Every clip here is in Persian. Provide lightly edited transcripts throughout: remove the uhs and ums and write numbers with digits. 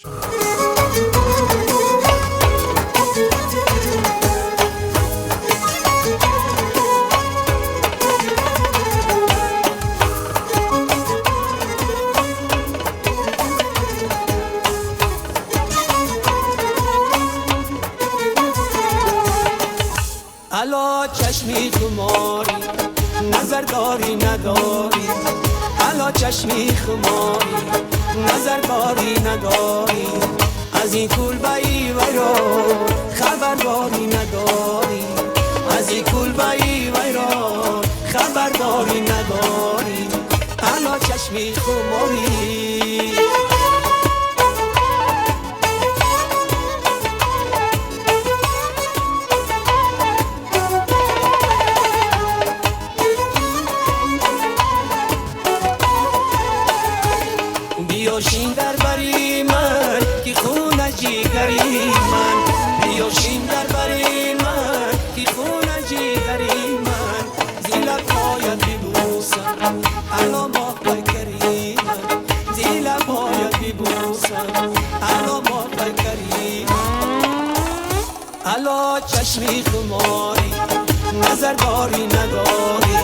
الا چشمی خماری نظر داری نداری، الا چشمی خماری نظر داری نداری، از این کلبه‌ای ویرا خبرداری نداری، از این کلبه‌ای ویرا خبرداری نداری، الا چشمی خماری. بیاشین در بری من که خون جیگری من، بیاشین در بری من که خون جیگری من، زیل پایت ببوسم الا ما بکری من، زیل پایت ببوسم الا ما بکری من، الا چشمی خماری نظر داری نداری،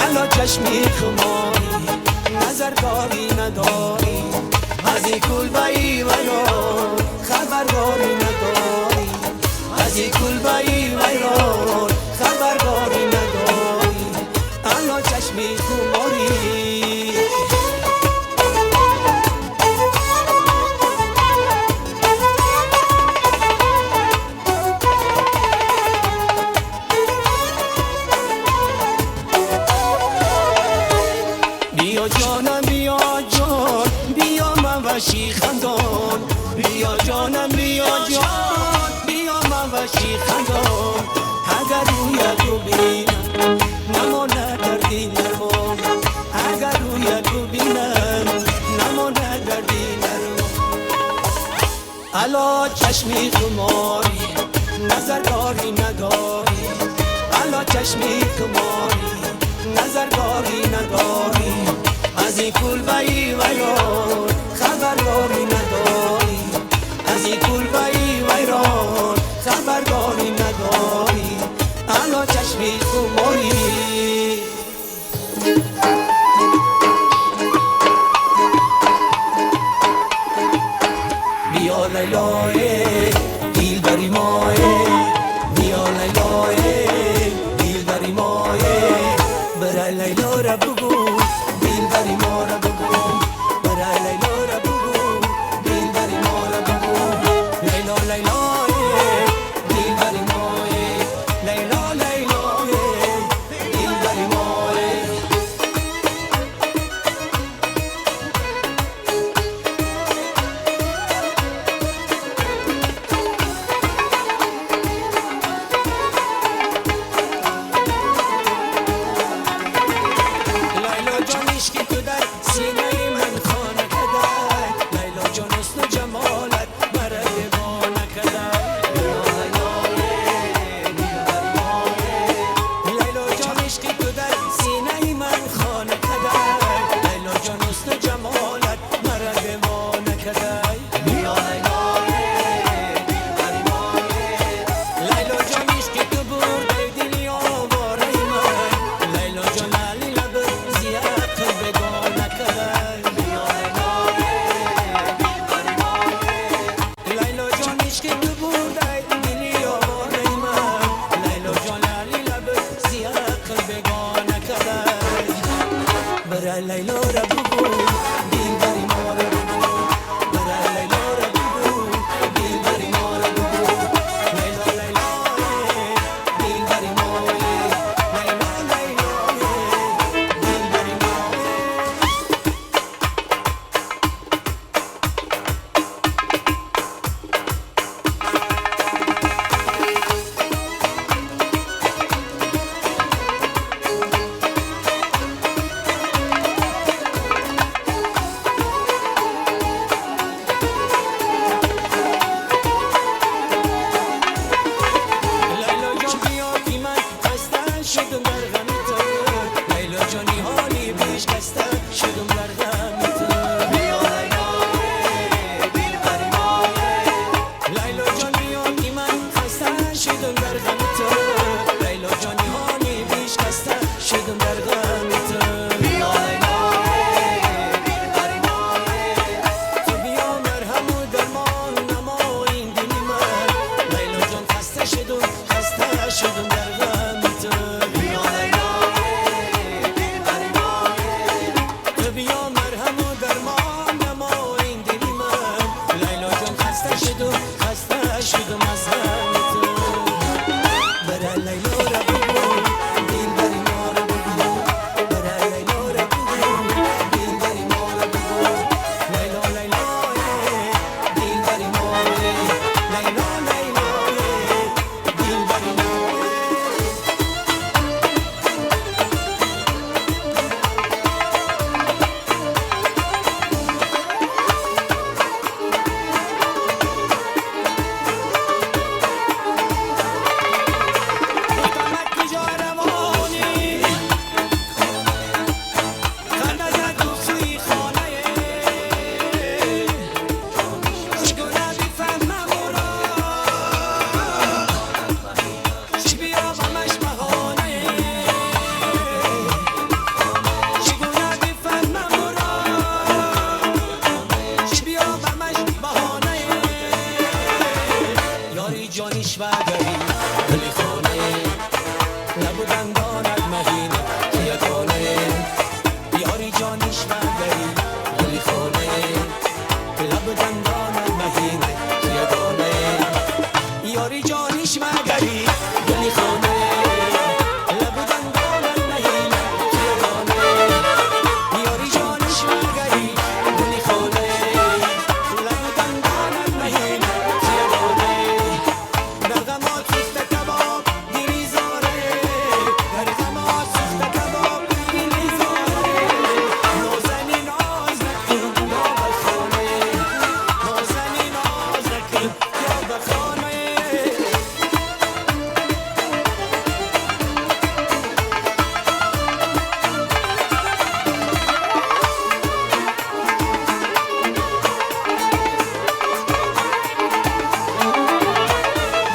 الا چشمی خماری نظر داری نداری، از این کلبه‌ای ویرا خبرداری نداری، از این کلبه‌ای ویرا خبرداری نداری، الا چشمی خماری. بیا جانم بیا جان بیا من وشی خندان، بیا جانم بیا جان بیا من وشی خندان، اگر رویت رو بینم نمانه دردی نرمان، اگر رویت رو بینم نمانه دردی نرمان، الا چشمی خماری نظر داری نداری، الا چشمی خماری نظر داری نداری، از این کلبه‌ای ویران خبرداری نداری، از این کلبه‌ای ویران خبرداری نداری، الا چشمی خماری. بیا لیلای دیل بری مایه، بیا لیلای دیل بری مایه، برای لیلا را بگو دیل بری ما را بگو، برای لیلا را بگو دیل بری ما را بگو، لیلا لیلا دیل بری مایه، لیلا لیلا دیل بری مایه. لیلا جانیش و گری گلی خانه لب دندانت مهینه یگانه یاری جانیش و گری گلی خانه لب دندانت مهینه یگانه یاری جانیش و گری گلی خانه لب دندانت مهینه یگانه یاری جانیش و گری گلی خانه لب دندانت مهینه یگانه در غمات سوخت کباب دلی زاره در غمات سوخت کباب دلی زاره نازنی ناز نکن یا بخانه نازنی ناز نکن یا بخانه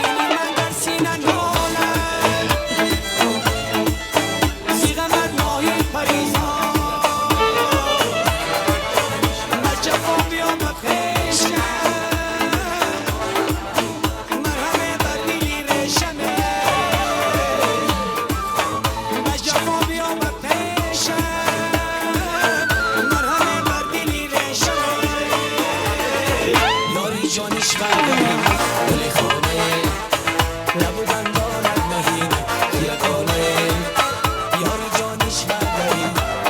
دلی من در سینه ناله زیغمت ماهی پریزان از جفا بیام پیشم مرهم بر دلی رشمه از جفا بیام پیشم مرهم بر دلی رشمه یاری جانیش برداری گلی خانه لب دندانت مهینه یگانه یاری جانیش برداری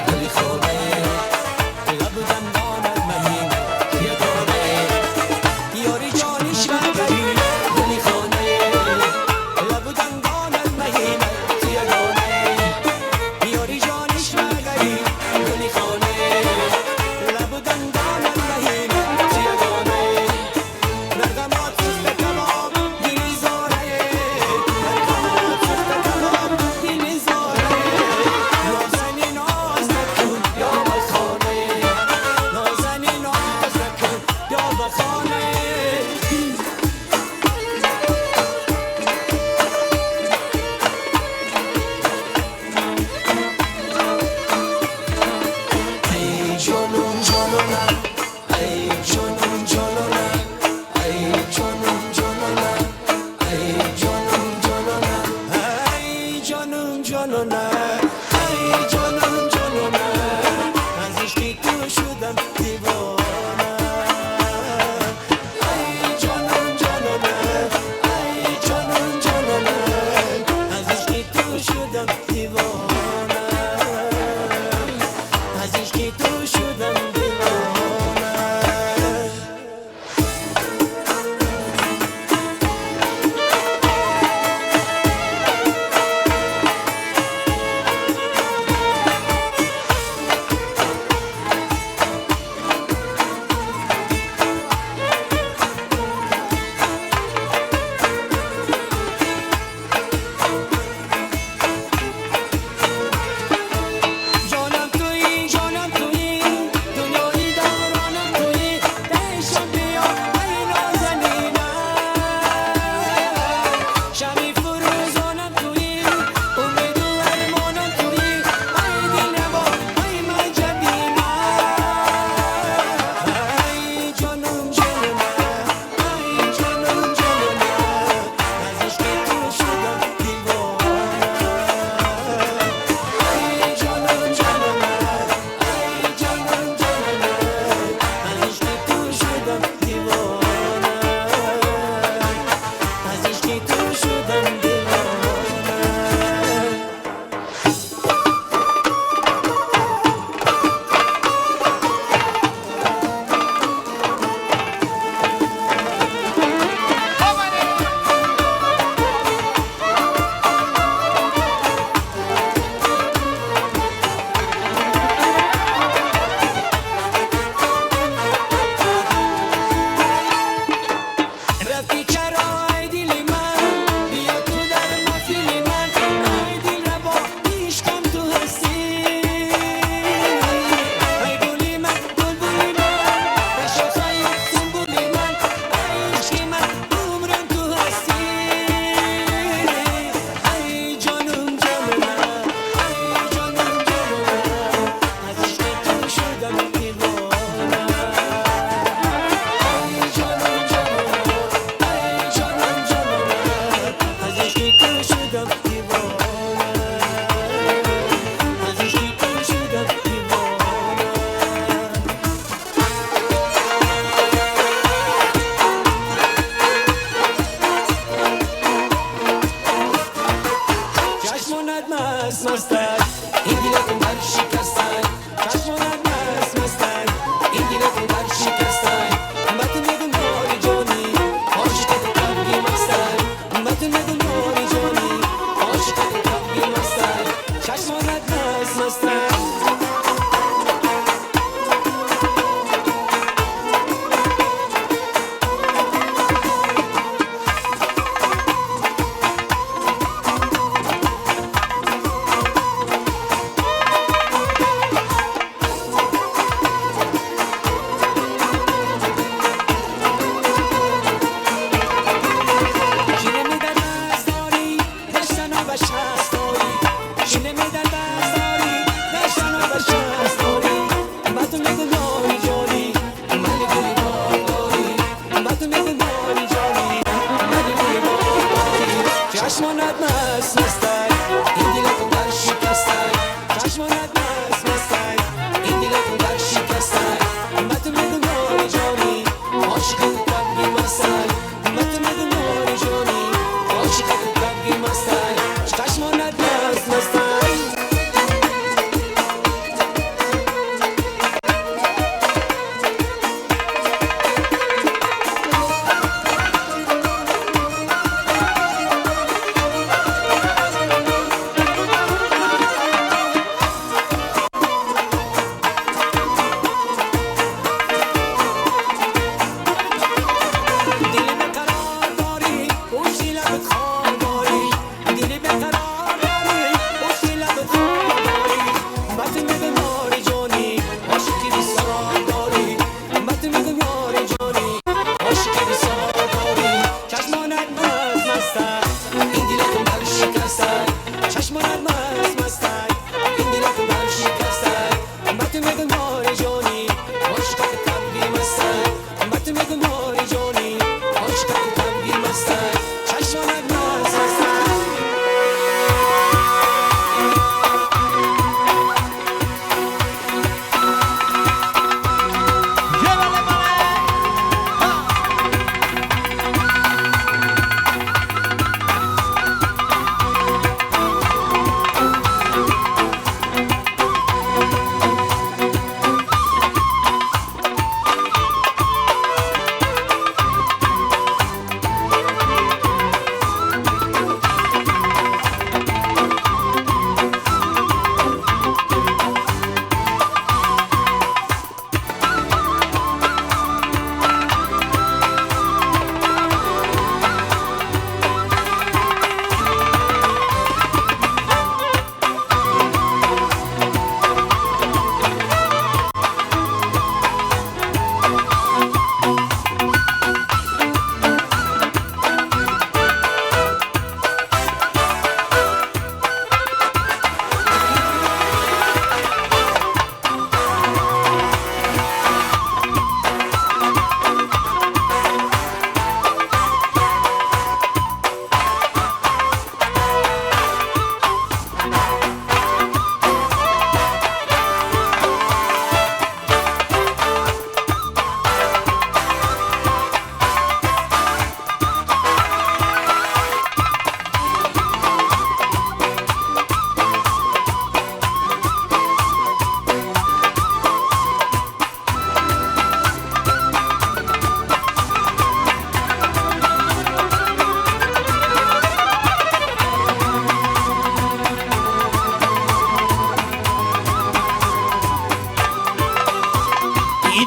گلی خانه لب دندانت مهینه یگانه یاری جانیش برداری گلی خانه لب دندانت مهینه یگانه یاری جانیش برداری گلی خانه لب دندانت مهینه یگانه در غمات تو میگناری جانی منی روی باری چشمانت مست مستای این دیلتون در شکستای چشمانت مست مستای این دیلتون در شکستای من تو میگناری جانی عاشق قلبی مستای من تو میگناری جانی عاشق قلبی مستای چشمانت مست مستای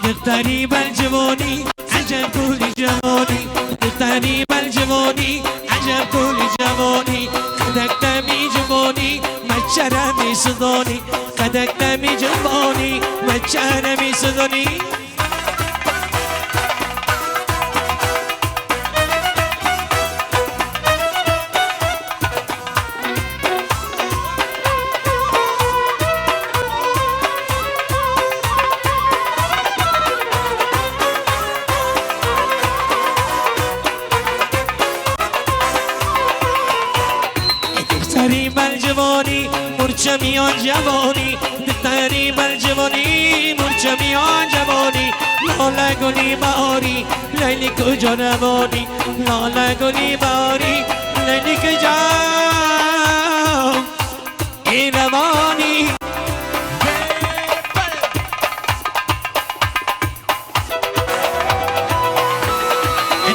دختری بالجوانی عجب كل جوانی دختری بالجوانی عجب كل جوانی قدک دمی جوانی مچرمی صدانی قدک دمی جوانی مچرمی صدانی دختری بالجوانی مرچمیان جوانی دختری بالجوانی مرچمیان جوانی لاله گلی بهاری لیلی کجا روانی لاله گلی بهاری لیلی کجا این روانی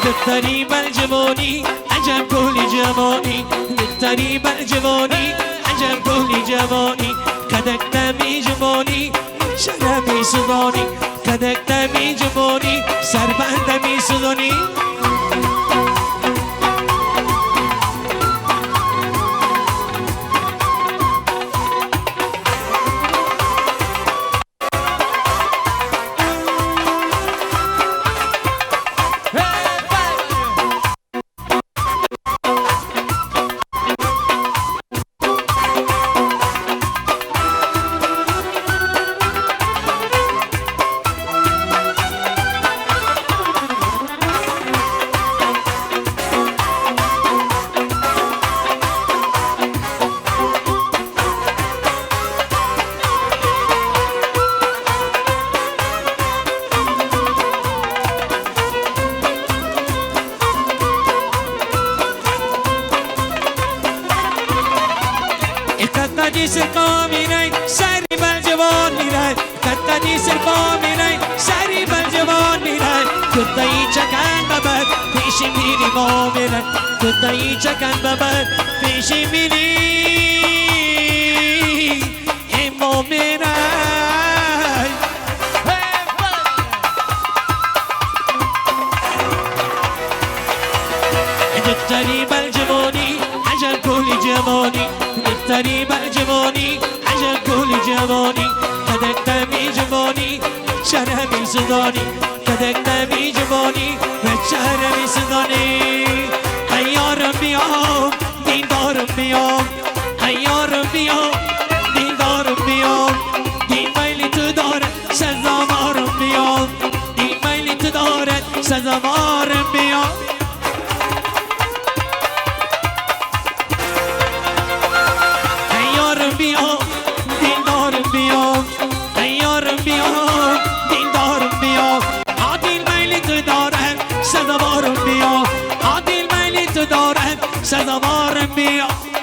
دختری بالجوانی عجب كل جوانی دختری بالجوانی عجب كل جوانی قدک دمی جوانی شرمی سودانی قدک دمی جوانی سربندمی سودانی کتنی سرقا میرای سری بل جوان میرای کتنی سرقا میرای سری بل جوان میرای کتایی چکن ببر پیشی میری ما میرای کتایی چکن ببر پیشی میری ما میرای دفتری بل جوانی عجب کلی جوانی دفتری بل جوانی عجب کلی جوانی کدک دمی جوانی شرمی سودانی کدک دمی جوانی و شرمی سودانی ایارم بیام دیندارم بیام ایارم بیام دیندارم بیام دی میلی تو دارد سزاوارم بیام دی میلی تو دارد سزاوارم بیام بیام دیندارم بیام ایارم بیام دیندارم بیام عادل میلی تو دارم سزاوارم بیام عادل میلی تو دارم سزاوارم بیام